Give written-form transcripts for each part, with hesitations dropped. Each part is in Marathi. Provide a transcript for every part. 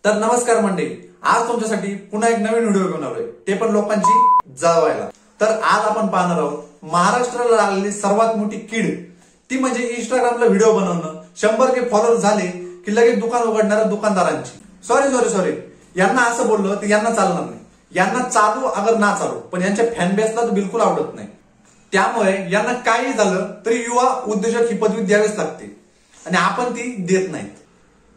तर नमस्कार मंडळी, आज तुमच्यासाठी पुन्हा एक नवीन व्हिडिओ घेऊन आलोय, ते पण लोकांची जळवायला। तर आज आपण पाहणार आहोत महाराष्ट्राला लागलेली सर्वात मोठी कीड, ती म्हणजे इंस्टाग्रामला व्हिडिओ बनवणं। 100K फॉलोअर झाले की लगेच दुकान उघडणाऱ्या दुकानदारांची। सॉरी यांना असं बोललो तर यांना चालणार नाही, यांना चालू अगर ना चालू, पण यांच्या फॅन बेसला तर बिलकुल आवडत नाही। त्यामुळे यांना काही झालं तरी युवा उद्योजक ही पदवी द्यावीच लागते आणि आपण ती देत नाहीत।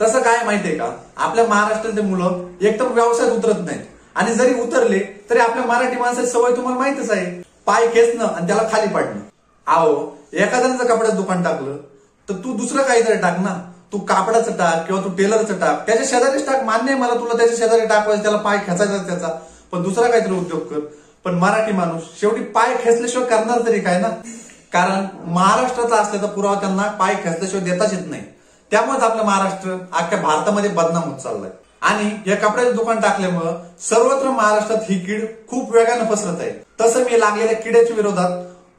तसं काय माहितीये का, आपल्या महाराष्ट्रातले मुलं एकदम व्यवसायात उतरत नाहीत आणि जरी उतरले तरी आपल्या मराठी माणसाची सवय तुम्हाला माहितच आहे, पाय खेचणं आणि त्याला खाली पाडणं। आओ, एखाद्यानं जर कपड्याचं दुकान टाकलं तर तू दुसरं काहीतरी टाक ना, तू कापडाचं टाक किंवा तू टेलरचं टाक, त्याच्या शेजारीच टाक। मान्य आहे मला, तुला त्याच्या शेजारी टाकवायचं, त्याला पाय खेचायचा त्याचा, पण दुसरा काहीतरी उद्योग कर। पण मराठी माणूस शेवटी पाय खेचल्याशिवाय करणार तरी काय ना, कारण महाराष्ट्राचा असल्याचा पुरावा त्यांना पाय खेचल्याशिवाय देताच येत नाही। त्यामुळेच आपलं महाराष्ट्र अख्ख्या भारतामध्ये बदनाम होत चाललाय आणि या कपड्याचं दुकान टाकल्यामुळं सर्वत्र महाराष्ट्रात ही कीड खूप वेगाने पसरत आहे। तसं मी लागलेल्या किड्याच्या विरोधात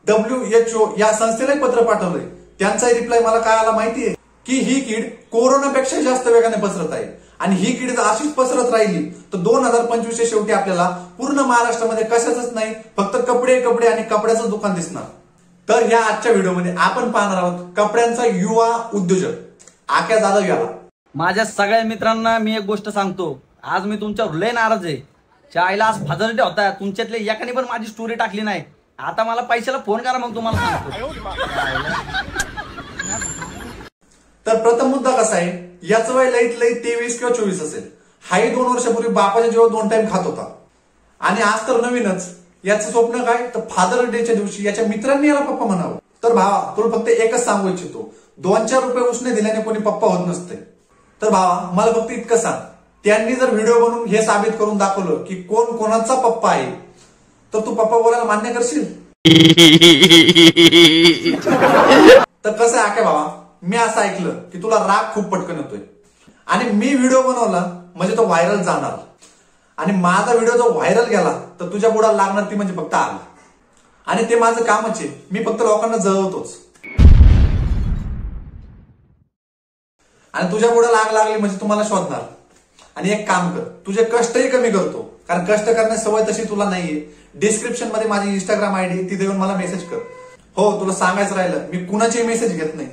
WHO या संस्थेला पत्र पाठवलंय। त्यांचा रिप्लाय मला काय आला माहितीये की ही कीड कोरोनापेक्षा जास्त वेगाने पसरत आहे आणि ही कीड जर अशीच पसरत राहिली तर 2025 शेवटी आपल्याला पूर्ण महाराष्ट्रामध्ये कशाच नाही, फक्त कपडे आणि कपड्याचं दुकान दिसणार। तर या आजच्या व्हिडिओमध्ये आपण पाहणार आहोत कपड्यांचा युवा उद्योजक आक्या जाधव याला। माझ्या सगळ्या मित्रांना मी एक गोष्ट सांगतो, आज मी तुमच्यावर लय नाराज आहे। चायला आज फादर्स डे होता, तुमच्यातले एकाने पण माझी स्टोरी टाकली नाही। आता मला पैशाला फोन करा, मग तुम्हाला सांगतो। तर प्रथम मुद्दा कसा आहे, याचं वय लईत लई 23 किंवा 24 असेल। हाही 2 वर्षापूर्वी बापाच्या जेव्हा 2 टाइम खात होता आणि आज तर नवीनच याचं स्वप्न काय, तर फादर डेच्या दिवशी याच्या मित्रांनी याला पप्पा म्हणावं। तर भावा, तुला फक्त एकच सांगू इच्छितो, 2-4 रुपये उसने दिल्याने कोणी पप्पा होत नसते। तर भावा, मला फक्त इतकं सांग, त्यांनी जर व्हिडिओ बनवून हे साबित करून दाखवलं की कोण कोणाचा पप्पा आहे, तर तू पप्पा बोलायला मान्य करशील? तर कसं आहे भावा, मी असं ऐकलं की तुला राग खूप पटकन येतोय आणि मी व्हिडिओ बनवला म्हणजे तो व्हायरल जाणार आणि माझा व्हिडिओ जो व्हायरल गेला तर तुझ्या बुडाला लागणार ती म्हणजे फक्त आग, आणि ते माझं कामच आहे। मी फक्त लोकांना जळवतोच आणि तुझ्या बुडाला आग लागली म्हणजे तुम्हाला शोधणार। आणि एक काम कर, तुझे कष्टही कमी करतो, कारण कष्ट करण्याची सवय तशी तुला नाहीये। डिस्क्रिप्शन मध्ये माझी इंस्टाग्राम ID, तिथे येऊन मला मेसेज कर। हो, तुला सांगायचं राहिलं, मी कुणाचेही मेसेज घेत नाही,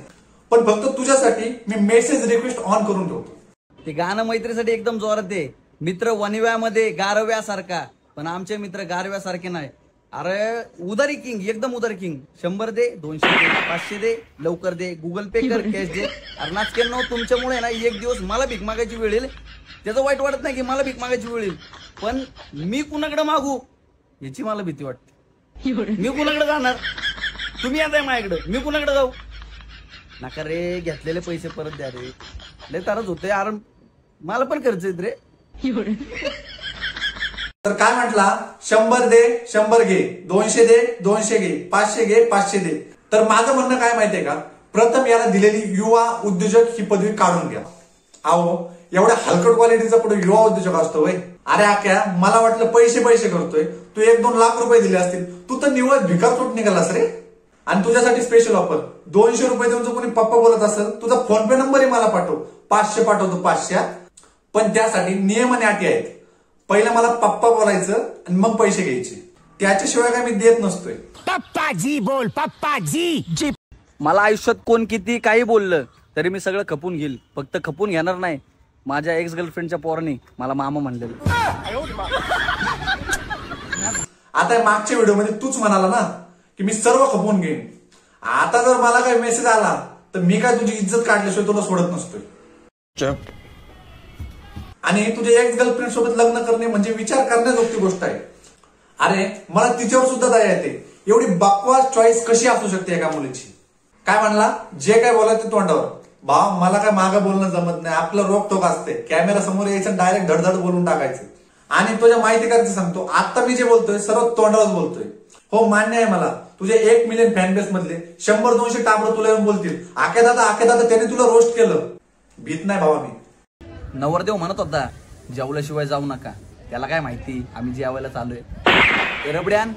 पण फक्त तुझ्यासाठी मी मेसेज रिक्वेस्ट ऑन करून ठेवतो। ते गाणं मैत्रीसाठी एकदम जोरात आहे, मित्र वणव्यामध्ये गारव्यासारखा, पण आमचे मित्र गारव्यासारखे नाही। अरे उदारी किंग, एकदम उदारी किंग। 100 दे, 200 दे, 500 दे, लवकर दे, गुगल पे कर, कॅश दे। अरे नाचकेल ना, तुमच्यामुळे ना एक दिवस मला भीक मागायची वेळ येईल। त्याचं वाईट वाटत नाही की मला भीक मागायची वेळ येईल, पण मी कुणाकडे मागू याची मला भीती वाटते। मी कुणाकडे जाणार, तुम्ही येताय माझ्याकडे, मी कुणाकडे जाऊ? नका रे, घेतलेले पैसे परत द्या रे, लय तारच होते। अरे मला पण खर्च येत रे। तर काय म्हटला, 100 दे 100 घे, 200 दे 200 घे, 500 घे 500 दे। तर माझं म्हणणं काय माहितीये का, प्रथम याला दिलेली युवा उद्योजक ही पदवी काढून घ्या। अहो, एवढ्या हलकट क्वालिटीचा पुढे युवा उद्योजक असतो वय? अरे आक्या, मला वाटलं पैसे करतोय, तू 1-2 लाख रुपये दिले असतील, तू तर निवड भिकारचोट निघालास रे। आणि तुझ्यासाठी स्पेशल ऑफर, 200 रुपये देऊन जर कोणी पप्पा बोलत असेल, तुझा फोन पे नंबरही मला पाठव, 500 पाठवतो 500। पण त्यासाठी नियम आणि अटी आहेत। पहिलं मला पप्पा बोलायचं आणि मग पैसे घ्यायचे, त्याच्याशिवाय काय मी देत नसतोय। पप्पाजी बोल, पप्पाजी। मला आयुष्यात कोण किती काही बोललं तरी मी सगळं खपून घेईल, फक्त खपून घेणार नाही माझ्या एक्स गर्लफ्रेंडच्या पोराने मला मामा म्हणलेलं। आता मागच्या व्हिडिओमध्ये तूच म्हणाला ना की मी सर्व खपून घेईन। आता जर मला काही मेसेज आला तर मी काय तुझी इज्जत काढल्याशिवाय तुला सोडत नसतोय। आणि तुझ्या एक्स गर्लफ्रेंड सोबत लग्न करणे म्हणजे विचार करण्याजोगती गोष्ट आहे। अरे मला तिच्यावर सुद्धा दया येते, एवढी बकवास चॉईस कशी असू शकते एका मुलीची? काय म्हणला, जे काय बोलायचं तोंडावर। भाव, मला काय मागं बोलणं जमत नाही, आपलं रोकटोक असते, कॅमेरा समोर यायचं डायरेक्ट धडधड बोलून टाकायचं। आणि तुझ्या माहिती करायचं सांगतो, आता मी जे बोलतोय सर्व तोंडावरच बोलतोय। हो, मान्य आहे मला, तुझे 1 मिलियन फॅन बेस मधले 100-200 टाबडं तुला येऊन बोलतील, आके दादा त्याने तुला रोस्ट केलं। भीत नाही भावा मी। नवरदेव म्हणत होता जेवल्याशिवाय जाऊ नका, त्याला काय माहिती आम्ही जेवायला चालूय। रबड्यान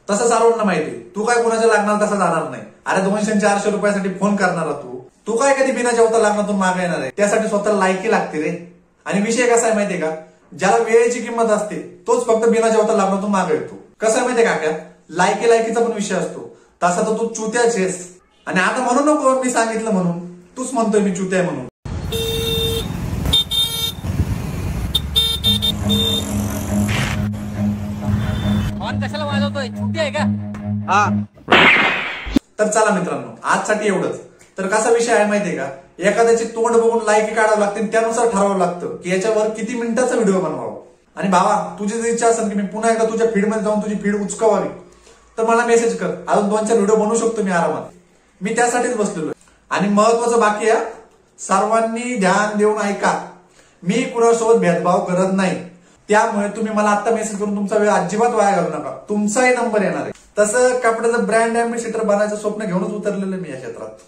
तसं सर्वांना माहिती, तू काय कोणाच्या लागणार तसं जाणार नाही। अरे 200-400 रुपयासाठी फोन करणारा तू काय कधी बिना जेवता लग्नातून मागे येणार आहे? त्यासाठी स्वतःला लायकी लागते रे. आणि विषय कसा आहे माहितीये का, ज्याला वेळेची किंमत असते तोच फक्त बिना जेवता लग्नातून मागे येतो. कसं आहे माहितीये काका, लायकीचा पण विषय असतो. तसा तर तू चुत्याच आहेस. आणि आता म्हणू नको मी सांगितलं म्हणून, तूच म्हणतोय मी चुत्या आहे म्हणून. कशाला वाजवतोय? छुट्टी आहे का? हा तर चला मित्रांनो, आजसाठी एवढंच. तर कसा विषय आहे माहितीये का, एखाद्याची तोंड बघून लायकी काढावं लागते आणि त्यानुसार ठरवावं लागतं की याच्यावर किती मिनिटाचा व्हिडिओ बनवावा. आणि भावा, तुझी जर इच्छा असेल की मी पुन्हा एकदा तुझ्या फीडमध्ये जाऊन तुझी फीड उचकावावी, तर मला मेसेज कर. अजून 2-4 व्हिडिओ बनवू शकतो मी आरामात. मी त्यासाठीच बसलेलो आहे. आणि महत्वाचं बाकी आहे, सर्वांनी ध्यान देऊन ऐका. मी कुणासोबत भेदभाव करत नाही. त्यामुळे तुम्ही मला आता मेसेज करून तुमचा वेळ अजिबात वाया घालू नका. तुमचाही नंबर येणार आहे. तसं कपड्याचं ब्रँड अँबॅसिडर बनायचं स्वप्न घेऊनच उतरलेलं मी या क्षेत्रात.